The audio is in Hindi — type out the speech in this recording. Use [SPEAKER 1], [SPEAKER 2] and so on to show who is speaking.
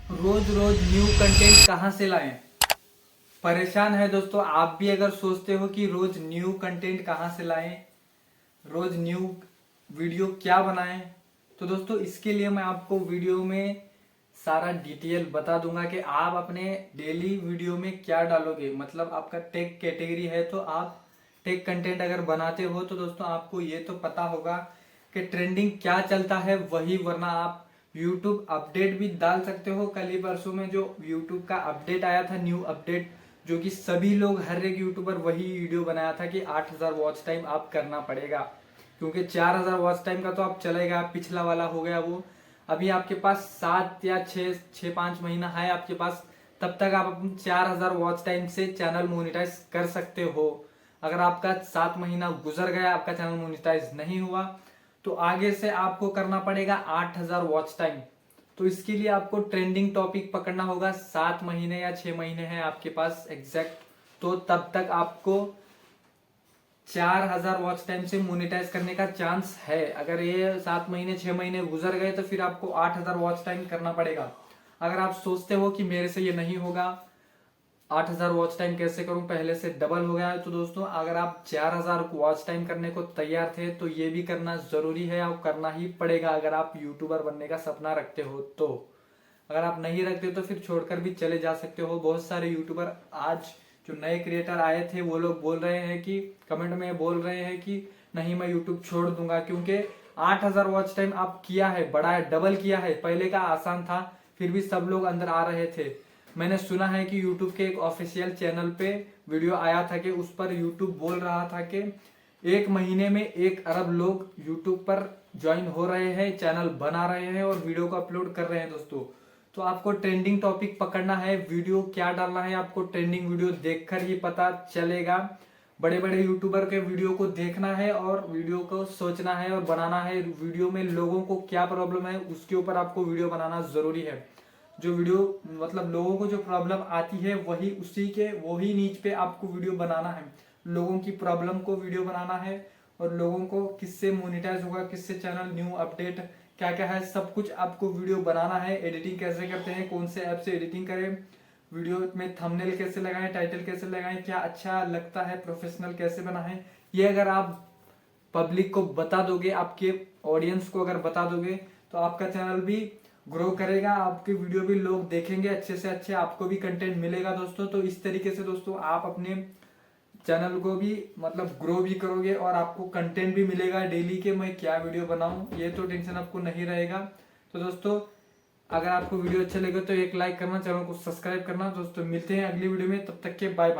[SPEAKER 1] रोज रोज न्यू कंटेंट कहाँ से लाएं। परेशान है दोस्तों, आप भी अगर सोचते हो कि रोज न्यू कंटेंट कहाँ से लाएं, रोज न्यू वीडियो क्या बनाएं, तो दोस्तों इसके लिए मैं आपको वीडियो में सारा डिटेल बता दूंगा कि आप अपने डेली वीडियो में क्या डालोगे। मतलब आपका टेक कैटेगरी है तो आप टेक कंटेंट अगर बनाते हो तो दोस्तों आपको ये तो पता होगा कि ट्रेंडिंग क्या चलता है वही, वरना आप यूट्यूब अपडेट भी डाल सकते हो। कल ही परसों में जो यूट्यूब का अपडेट आया था, न्यू अपडेट, जो कि सभी लोग, हर एक यूट्यूबर वही वीडियो बनाया था कि 8000 वॉच टाइम आप करना पड़ेगा, क्योंकि 4000 वॉच टाइम का तो आप चलेगा, पिछला वाला हो गया वो। अभी आपके पास 7 या 6 5 महीना है आपके पास, तब तक आप अपने 4000 वॉच टाइम से चैनल मोनिटाइज कर सकते हो। अगर आपका 7 महीना गुजर गया, आपका चैनल मोनिटाइज नहीं हुआ, तो आगे से आपको करना पड़ेगा 8000 वॉच टाइम। तो इसके लिए आपको ट्रेंडिंग टॉपिक पकड़ना होगा। 7 महीने या 6 महीने हैं आपके पास एग्जैक्ट, तो तब तक आपको 4000 वॉच टाइम से मोनेटाइज करने का चांस है। अगर ये 7 महीने 6 महीने गुजर गए तो फिर आपको 8000 वॉच टाइम करना पड़ेगा। अगर आप सोचते हो कि मेरे से ये नहीं होगा, 8000 वॉच टाइम कैसे करूं, पहले से डबल हो गया है, तो दोस्तों अगर आप 4000 वॉच टाइम करने को तैयार थे तो ये भी करना जरूरी है और करना ही पड़ेगा अगर आप यूट्यूबर बनने का सपना रखते हो तो। अगर आप नहीं रखते तो फिर छोड़कर भी चले जा सकते हो। बहुत सारे यूट्यूबर आज जो नए क्रिएटर आए थे वो लोग बोल रहे हैं कि, कमेंट में बोल रहे हैं कि नहीं मैं यूट्यूब छोड़ दूंगा, क्योंकि 8000 वॉच टाइम आप किया है, बड़ा है, डबल किया है। पहले का आसान था, फिर भी सब लोग अंदर आ रहे थे। मैंने सुना है कि यूट्यूब के एक ऑफिशियल चैनल पे वीडियो आया था कि उस पर यूट्यूब बोल रहा था कि 1 महीने में 1 अरब लोग यूट्यूब पर ज्वाइन हो रहे हैं, चैनल बना रहे हैं और वीडियो को अपलोड कर रहे हैं दोस्तों। तो आपको ट्रेंडिंग टॉपिक पकड़ना है, वीडियो क्या डालना है आपको ट्रेंडिंग वीडियो देखकर ही पता चलेगा। बड़े बड़े यूट्यूबर के वीडियो को देखना है और वीडियो को सोचना है और बनाना है। वीडियो में लोगों को क्या प्रॉब्लम है उसके ऊपर आपको वीडियो बनाना जरूरी है। जो वीडियो, मतलब लोगों को जो प्रॉब्लम आती है वही, उसी के वही नीच पे आपको वीडियो बनाना है। लोगों की प्रॉब्लम को वीडियो बनाना है और लोगों को किससे मोनिटाइज होगा, किससे चैनल, न्यू अपडेट क्या क्या है, सब कुछ आपको वीडियो बनाना है। एडिटिंग कैसे करते हैं, कौन से ऐप से एडिटिंग करें, वीडियो में थंबनेल कैसे लगाएं, टाइटल कैसे लगाएं, क्या अच्छा लगता है, प्रोफेशनल कैसे बनाएं, ये अगर आप पब्लिक को बता दोगे, आपके ऑडियंस को अगर बता दोगे, तो आपका चैनल भी ग्रो करेगा, आपके वीडियो भी लोग देखेंगे अच्छे से अच्छे, आपको भी कंटेंट मिलेगा दोस्तों। तो इस तरीके से दोस्तों आप अपने चैनल को भी मतलब ग्रो भी करोगे और आपको कंटेंट भी मिलेगा डेली के मैं क्या वीडियो बनाऊं, ये तो टेंशन आपको नहीं रहेगा। तो दोस्तों अगर आपको वीडियो अच्छा लगे तो एक लाइक करना, चैनल को सब्सक्राइब करना। दोस्तों मिलते हैं अगली वीडियो में, तब तक के बाय बाय।